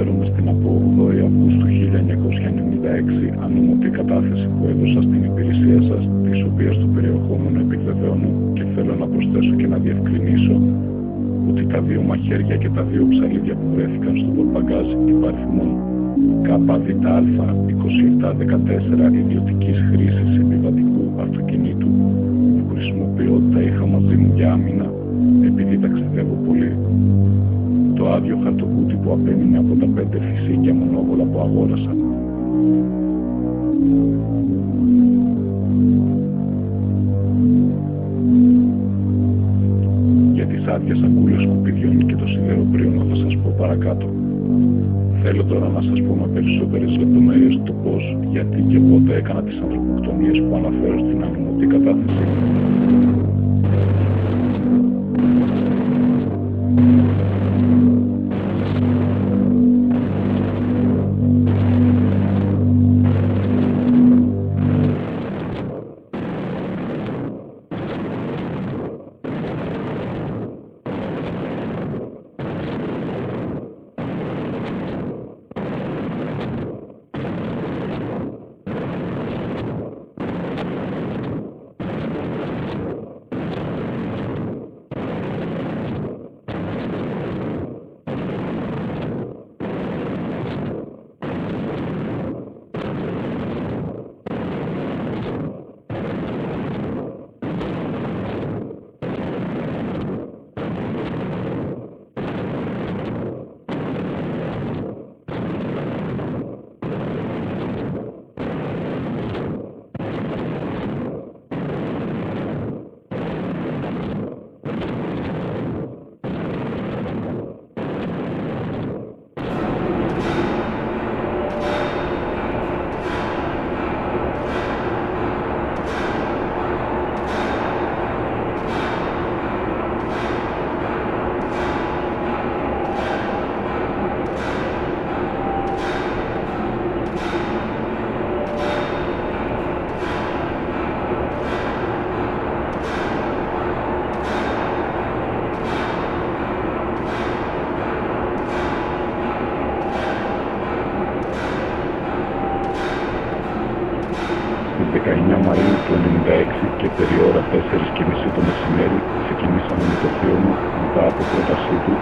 αναφέρομαι στην από 8 Αυγούστου 1996 ανομωτή κατάθεση που έδωσα στην υπηρεσία σας, της οποίας το περιεχόμενο επιβεβαιώνω και θέλω να προσθέσω και να διευκρινίσω ότι τα δύο μαχαίρια και τα δύο ψαλίδια που βρέθηκαν στο πορπαγκάζ υπαριθμών ΚΔΑ 2714 ιδιωτικής χρήσης επιβατικού αυτοκινήτου που χρησιμοποιώ τα είχα μαζί μου για άμυνα επειδή ταξιδεύω πολύ. Το άδειο χαρτοκούτι που απέμεινε από τα 5 φυσίκια μονόβολα που αγόρασα. Για τις άδειες σακούλες σκουπιδιών και το σιδεροπρίωμα θα σας πω παρακάτω. Θέλω τώρα να σας πω με περισσότερες λεπτομέρειες το πώς, γιατί και πότε έκανα τις ανθρωποκτονίες που αναφέρω στην ανομωτή κατάθεση. Στις 19 Μαΐου του 1996 και περί ώρα 4:30 το μεσημέρι ξεκινήσαμε με το θείο μου, μετά από πρότασή του,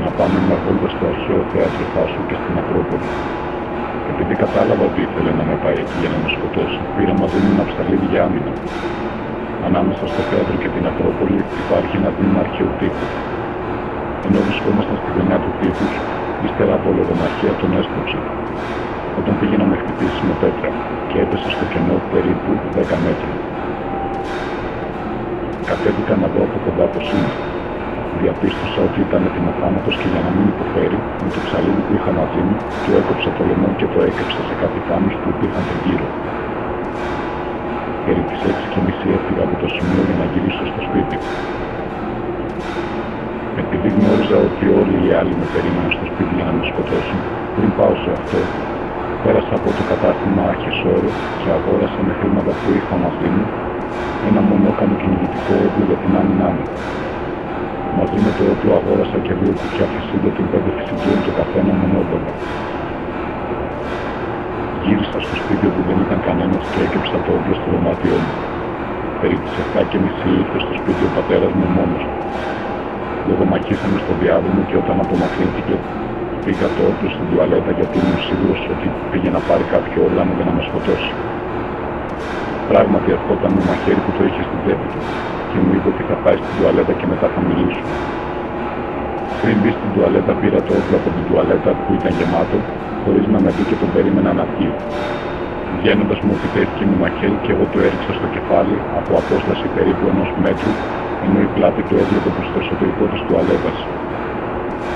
να πάμε μια βόλτα στο αρχαίο θέατρο Θάσου και στην Ακρόπολη. Επειδή κατάλαβα ότι ήθελε να με πάει εκεί για να με σκοτώσει, πήρα μαζί μου ένα ψαλίδι για άμυνα. Ανάμεσα στο θέατρο και την Ακρόπολη υπάρχει ένα τμήμα αρχαίου τείχου. Ενώ βρισκόμασταν στη γωνιά του τείχους, ύστερα από λογομαχία τον έσπρωξε. Όταν πήγε να με χτυπήσει με πέτρα και έπεσε στο κενό περίπου 10 μέτρα. Κατέβηκα να δω από κοντά πως είναι. Διαπίστωσα ότι ήταν ετοιμοθάνατος και για να μην υποφέρει, με το ψαλίδι που είχα μαζί μου, του έκοψα το λαιμό και το έκαψα σε κάτι θάμνους που υπήρχαν γύρω. Περί τις 6:30 έφυγα από το σημείο για να γυρίσω στο σπίτι. Επειδή γνώριζα ότι όλοι οι άλλοι με περίμεναν στο σπίτι για να με σκοτώσουν, πριν πάω σε αυτό, πέρασα από το κατάστημα Αρχεσόρο και αγόρασα με χρήματα που είχα μαζί μου ένα μονόκανο κυνηγητικό όπλο για την άμυνά μου. Μαζί με το όπλο αγόρασα και 2 κουτιά φυσίδωτων 5 φυσικών το καθένα μονόβολα. Γύρισα στο σπίτι όπου δεν ήταν κανένας και έκρυψα το όπλο στο δωμάτιό μου. Περί τις 7:30 ήρθε στο σπίτι ο πατέρας μου μόνος του. Λογομαχήσαμε στο διάδρομο και όταν απομακρύνθηκε, πήγα το όπλο στην τουαλέτα γιατί ήμουν σίγουρος ότι πήγε να πάρει κάποιο όργανο για να με σκοτώσει. Πράγματι ερχόταν με μαχαίρι που το είχε στην τσέπη του και μου είπε ότι θα πάει στην τουαλέτα και μετά θα μιλήσουμε. Πριν μπει στην τουαλέτα πήρα το όπλο από την τουαλέτα που ήταν γεμάτο, χωρίς να με δει και τον περίμενα να βγει. Βγαίνοντας μου επιτέθηκε με μαχαίρι και εγώ το έριξα στο κεφάλι από απόσταση περίπου 1 μέτρου, ενώ η πλάτη του έβλεπε προς το εσωτερικό της τουαλέτας.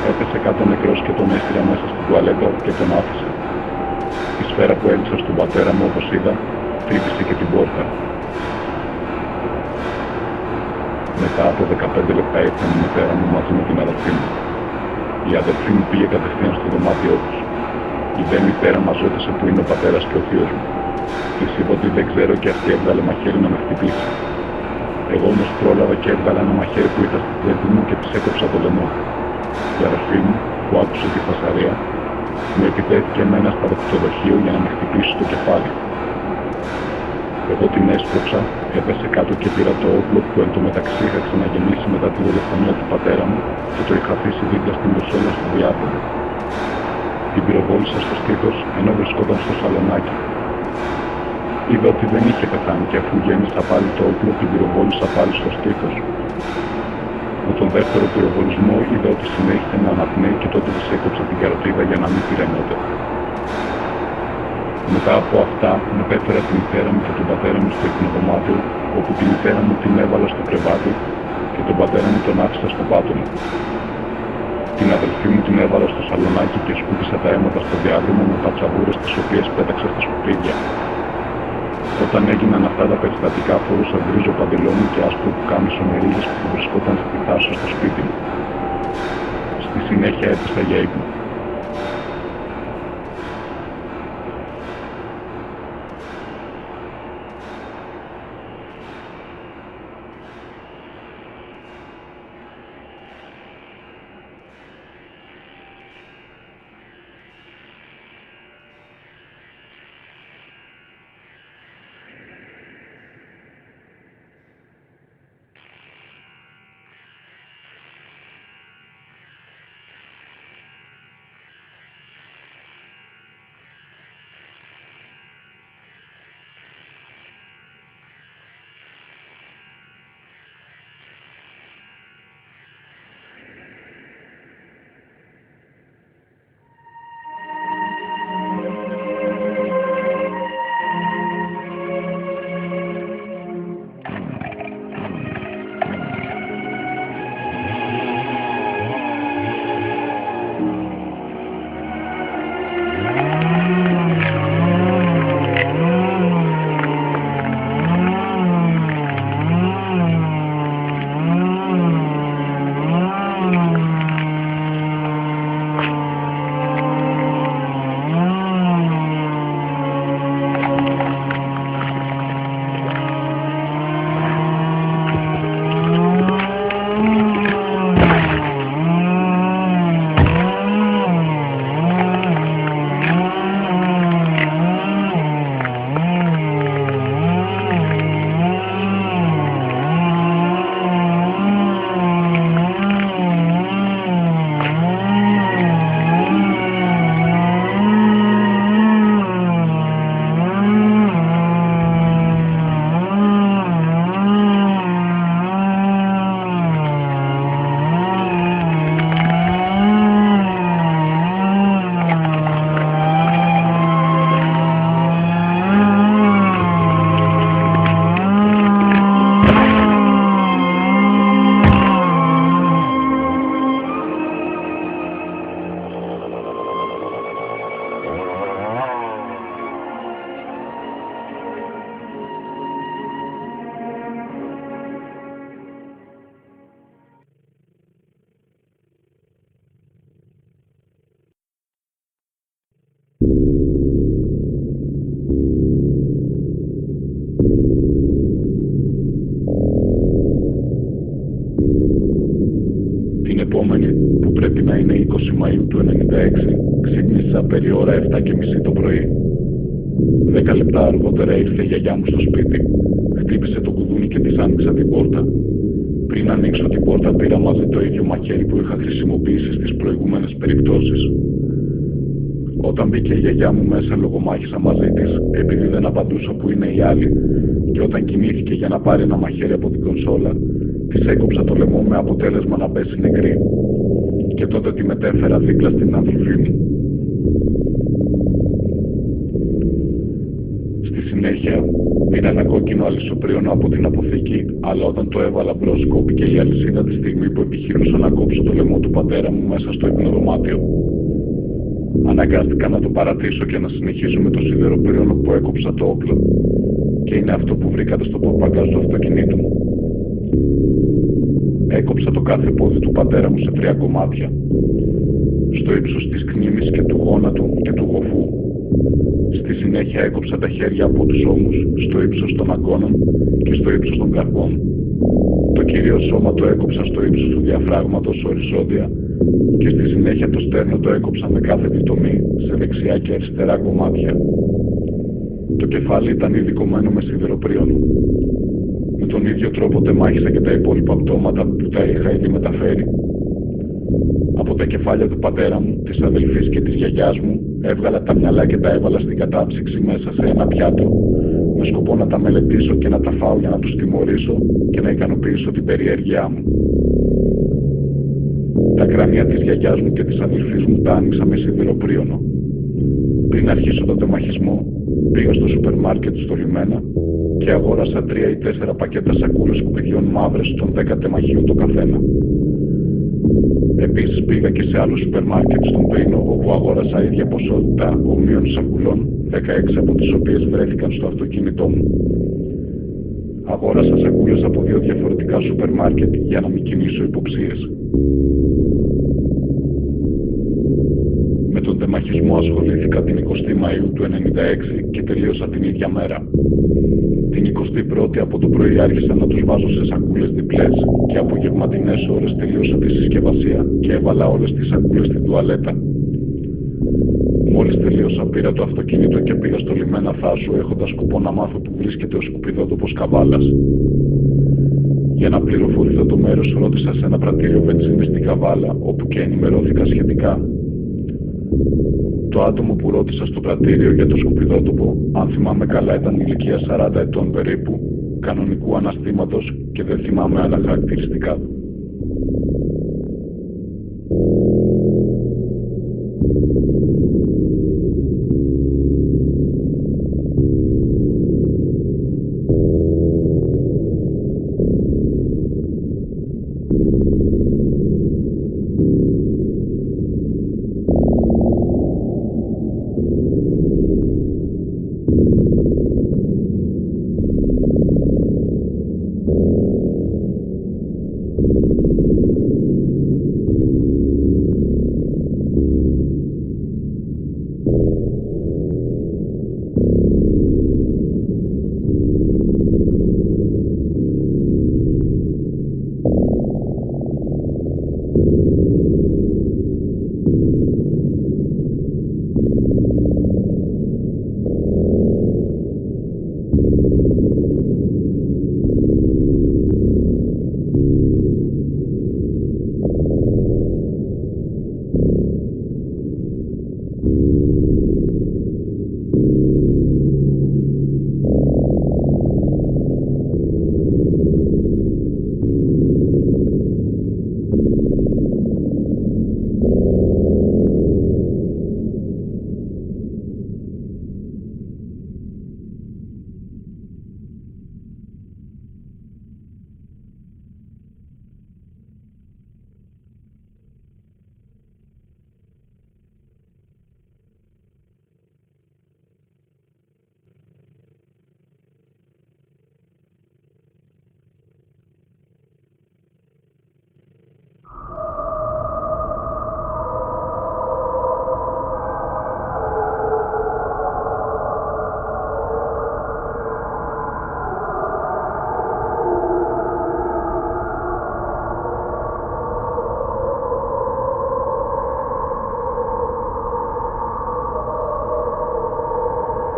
Έπεσε κάτω νεκρός και τον έστειλα μέσα στην τουαλέτα και τον άφησα. Η σφαίρα που έριξα στον πατέρα μου, όπως είδα, τρύπησε και την πόρτα. Μετά από 15 λεπτά ήρθαν η μητέρα μου μαζί με την αδερφή μου. Η αδερφή μου πήγε κατευθείαν στο δωμάτιό τους. Η δε μητέρα μας ρώτησε που είναι ο πατέρας και ο θείος μου. Της είπα ότι δεν ξέρω και αυτή έβγαλε μαχαίρι να με χτυπήσει. Εγώ όμως πρόλαβα και έβγαλα ένα μαχαίρι που είχα στην τσέπη μου και της έκοψα το λαιμό. Η αδερφή μου, που άκουσε τη φασαρία, μου επιτέθηκε εμένα στα ξενοδοχείο για να με χτυπήσει το κεφάλι. Εγώ την έσπρωξα, έπεσε κάτω και πήρα το όπλο που εν τω μεταξύ είχα ξαναγεμίσει μετά τη δολοφονία του πατέρα μου και το είχα αφήσει δίπλα στην μεσόλα στο διάδρομο. Την πυροβόλησα στο στήθος ενώ βρισκόταν στο σαλονάκι. Είδα ότι δεν είχε πεθάνει και αφού γέμισα πάλι το όπλο, την πυροβόλησα πάλι στο στήθος. Με τον δεύτερο πυροβολισμό είδα ότι συνέχισε να αναπνέει και τότε της έκοψα την καροτίδα για να μην πυρενόταν. Μετά από αυτά, μετέφερα τη μητέρα μου και τον πατέρα μου στο υπνοδωμάτιο, όπου τη μητέρα μου την έβαλα στο κρεβάτι και τον πατέρα μου τον άφησα στο πάτωμα. Την αδελφή μου την έβαλα στο σαλονάκι και σκούπισα τα αίματα στο διάδρομο με πατσαβούρες τις οποίες πέταξα στα σκουπίδια. Όταν έγιναν αυτά τα περιστατικά, φορούσα γκρίζο παντελόνι και άσπρο πουκάμισο με ρίγες που βρισκόταν στη θάσο στο σπίτι μου. Στη συνέχεια έπεσα για ύπνο. Την επόμενη, που πρέπει να είναι 20 Μαΐου του 1996, ξύπνησα περί ώρα 7:30 το πρωί. 10 λεπτά αργότερα ήρθε η γιαγιά μου στο σπίτι. Χτύπησε το κουδούνι και της άνοιξα την πόρτα. Πριν ανοίξω την πόρτα, πήρα μαζί το ίδιο μαχαίρι που είχα χρησιμοποιήσει στις προηγούμενες περιπτώσεις. Όταν μπήκε η γιαγιά μου μέσα, λογομάχησα μαζί της, επειδή δεν απαντούσα που είναι οι άλλοι, και όταν κοιμήθηκε για να πάρει ένα μαχαίρι από την κονσόλα, της έκοψα το λαιμό με αποτέλεσμα να πέσει νεκρή. Και τότε τη μετέφερα δίπλα στην αδελφή μου. Στη συνέχεια, πήρα ένα κόκκινο αλυσοπρίωνο από την αποθήκη, αλλά όταν το έβαλα μπρος, κόπηκε η αλυσίδα τη στιγμή που επιχειρούσα να κόψω το λαιμό του πατέρα μου μέσα στο υπνοδωμάτιο. Αναγκάστηκα να το παρατήσω και να συνεχίσω με το σιδεροπρίωνο που έκοψα το όπλο, και είναι αυτό που βρήκατε στο πορπαγκάζ του αυτοκινήτου μου. Έκοψα το κάθε πόδι του πατέρα μου σε 3 κομμάτια, στο ύψος της κνήμης και του γόνατου και του γοφού. Στη συνέχεια έκοψα τα χέρια από τους ώμους, στο ύψος των αγκώνων και στο ύψος των καρπών. Το κύριο σώμα το έκοψα στο ύψος του διαφράγματος οριζόντια και στη συνέχεια το στέρνο το έκοψαν με κάθε πτωμή σε δεξιά και αριστερά κομμάτια. Το κεφάλι ήταν ήδη κομμένο με σιδεροπρίωνο. Με τον ίδιο τρόπο τεμάχισα και τα υπόλοιπα πτώματα που τα είχα ήδη μεταφέρει. Από τα κεφάλια του πατέρα μου, της αδελφής και της γιαγιάς μου έβγαλα τα μυαλά και τα έβαλα στην κατάψυξη μέσα σε ένα πιάτο, με σκοπό να τα μελετήσω και να τα φάω για να τους τιμωρήσω και να ικανοποιήσω την περιέργειά μου. Τα κρανία της γιαγιάς μου και της αδελφής μου τα άνοιξα με σιδηροπρίωνο. Πριν αρχίσω τον τεμαχισμό, πήγα στο σούπερ μάρκετ στο λιμένα και αγόρασα 3 ή 4 πακέτα σακούλες σκουπιδιών μαύρες των 10 τεμαχίων το καθένα. Επίσης πήγα και σε άλλο σούπερ μάρκετ στον Πίνο, όπου αγόρασα ίδια ποσότητα ομοίων σακουλών, 16 από τις οποίες βρέθηκαν στο αυτοκίνητό μου. Αγόρασα σακούλες από 2 διαφορετικά σούπερ μάρκετ για να μην κινήσω υποψίες. Με τον τεμαχισμό ασχολήθηκα την 20η Μαΐου του 1996 και τελείωσα την ίδια μέρα. Την 21η από το πρωί άρχισα να τους βάζω σε σακούλες διπλές και απογευματινές ώρες τελείωσα τη συσκευασία και έβαλα όλες τις σακούλες στην τουαλέτα. Μόλις τελείωσα πήρα το αυτοκίνητο και πήγα στο λιμένα Θάσου έχοντας σκοπό να μάθω που βρίσκεται ο σκουπιδότοπος Καβάλας. Για να πληροφορηθώ το μέρος ρώτησα σε ένα πρατήριο βενζίνη στην Καβάλα, όπου και ενημερώθηκα σχετικά. Το άτομο που ρώτησα στο πρατήριο για το σκουπιδότοπο, αν θυμάμαι καλά, ήταν ηλικία 40 ετών περίπου, κανονικού αναστήματος και δεν θυμάμαι άλλα χαρακτηριστικά του.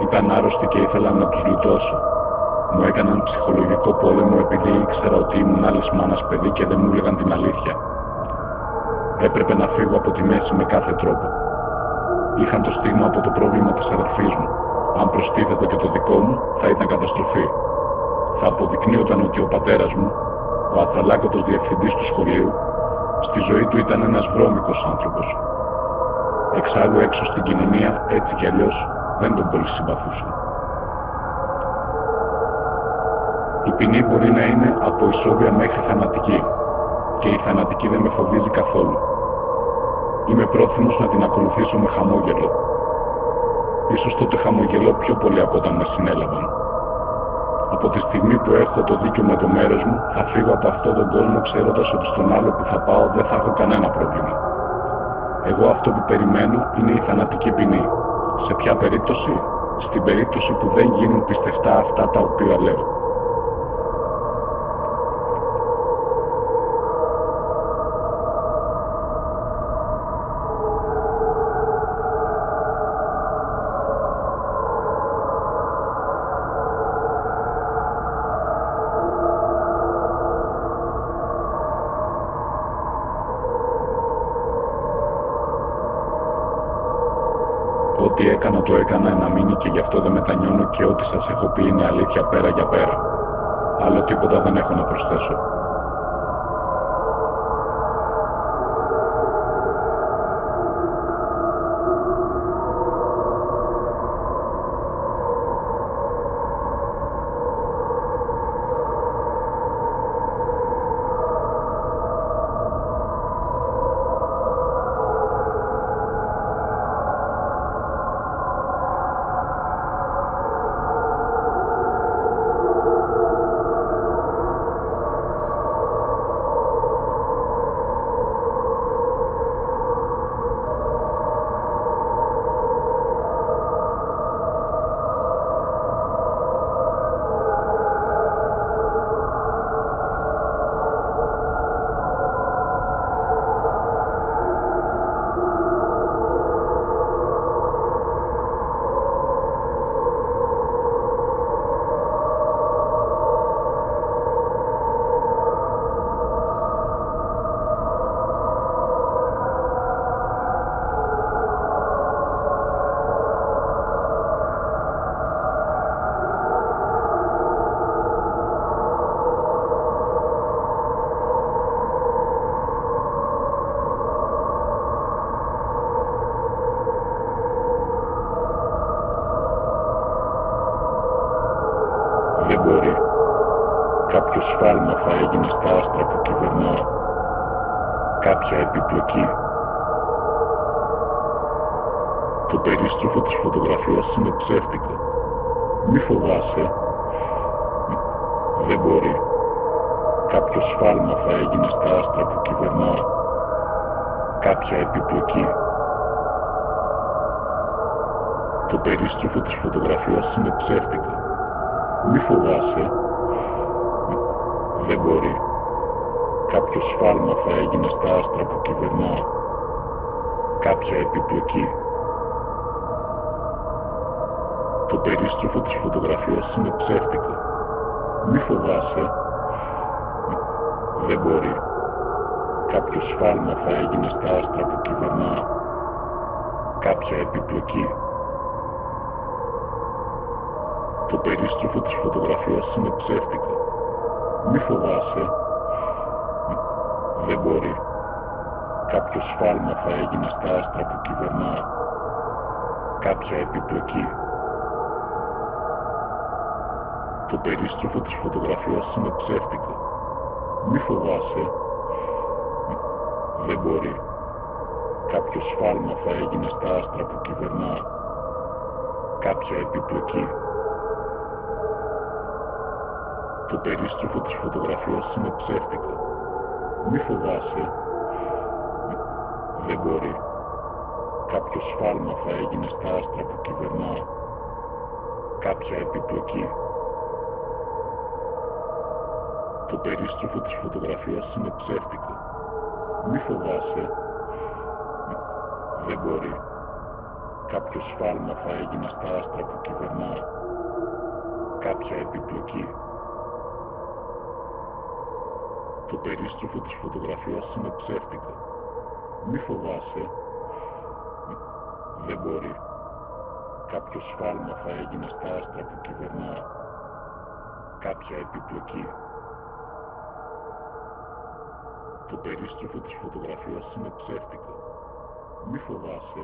Ήταν άρρωστοι και ήθελα να τους γλιτώσω. Μου έκαναν ψυχολογικό πόλεμο επειδή ήξερα ότι ήμουν άλλης μάνας παιδί και δεν μου έλεγαν την αλήθεια. Έπρεπε να φύγω από τη μέση με κάθε τρόπο. Είχαν το στίγμα από το πρόβλημα της αδερφής μου. Αν προστίθεται και το δικό μου, θα ήταν καταστροφή. Θα αποδεικνύονταν ότι ο πατέρας μου, ο αθαλάκωτος διευθυντής του σχολείου, στη ζωή του ήταν ένας βρώμικος άνθρωπος. Εξάλλου έξω στην κοινωνία, έτσι κι αλλιώς, δεν τον πολύ συμπαθούσαν. Η ποινή μπορεί να είναι από ισόβια μέχρι θανατική και η θανατική δεν με φοβίζει καθόλου. Είμαι πρόθυμος να την ακολουθήσω με χαμόγελο. Ίσως τότε χαμογελώ πιο πολύ από όταν με συνέλαβαν. Από τη στιγμή που έχω το δίκιο με το μέρος μου, θα φύγω από αυτόν τον κόσμο ξέροντας ότι στον άλλο που θα πάω δεν θα έχω κανένα πρόβλημα. Εγώ αυτό που περιμένω είναι η θανατική ποινή. Σε ποια περίπτωση? Στην περίπτωση που δεν γίνουν πιστευτά αυτά τα οποία λέω. Ό,τι έκανα το έκανα να μείνει και γι' αυτό δεν μετανιώνω και ό,τι σας έχω πει είναι αλήθεια πέρα για πέρα. Άλλο τίποτα δεν έχω να προσθέσω. Δεν μπορεί. Κάποιο σφάλμα θα έγινε στα άστρα που κυβερνάω. Κάποια επιπλοκή. Το περίστροφο της φωτογραφίας είναι ψεύτικο. Μη φοβάσαι. Δεν μπορεί. Κάποιο σφάλμα θα έγινε στα άστρα που κυβερνάω. Κάποια επιπλοκή. Το περίστροφο της φωτογραφίας είναι ψεύτικο. Μη φοβάσαι. Δεν μπορεί. Κάποιο σφάλμα θα έγινε στα άστρα που κυβερνάω. Κάποια επιπλοκή. Το περίστροφο της φωτογραφίας είναι ψεύτικο. Μη φοβάσαι. Δεν μπορεί. Κάποιο σφάλμα θα έγινε στα άστρα που κυβερνάω. Κάποια επιπλοκή. Το περίστροφο της φωτογραφίας είναι ψεύτικο. Μη φοβάσαι. Δεν μπορεί. Κάποιο σφάλμα θα έγινε στα άστρα που κυβερνάω. Κάποια επιπλοκή. Το περίστροφο της φωτογραφίας είναι ψεύτικο. Μη φοβάσαι. Δεν μπορεί. Κάποιο σφάλμα θα έγινε στα άστρα που κυβερνάω. Κάποια επιπλοκή. Το περίστροφο της φωτογραφίας είναι ψεύτικο. Μη φοβάσαι. Δεν μπορεί. Κάποιο σφάλμα θα έγινε στα άστρα που κυβερνάω. Κάποια επιπλοκή. Το περίστροφο της φωτογραφίας είναι ψεύτικο. Μη φοβάσαι. Δεν μπορεί. Κάποιο σφάλμα θα έγινε στα άστρα που κυβερνάω. Κάποια επιπλοκή. Το περίστροφο της φωτογραφίας είναι ψεύτικο. Μη φοβάσαι. Δεν μπορεί. Κάποιο σφάλμα θα έγινε στα άστρα που κυβερνάω. Κάποια επιπλοκή. Το περίστροφο της φωτογραφίας είναι ψεύτικο. Μη φοβάσαι.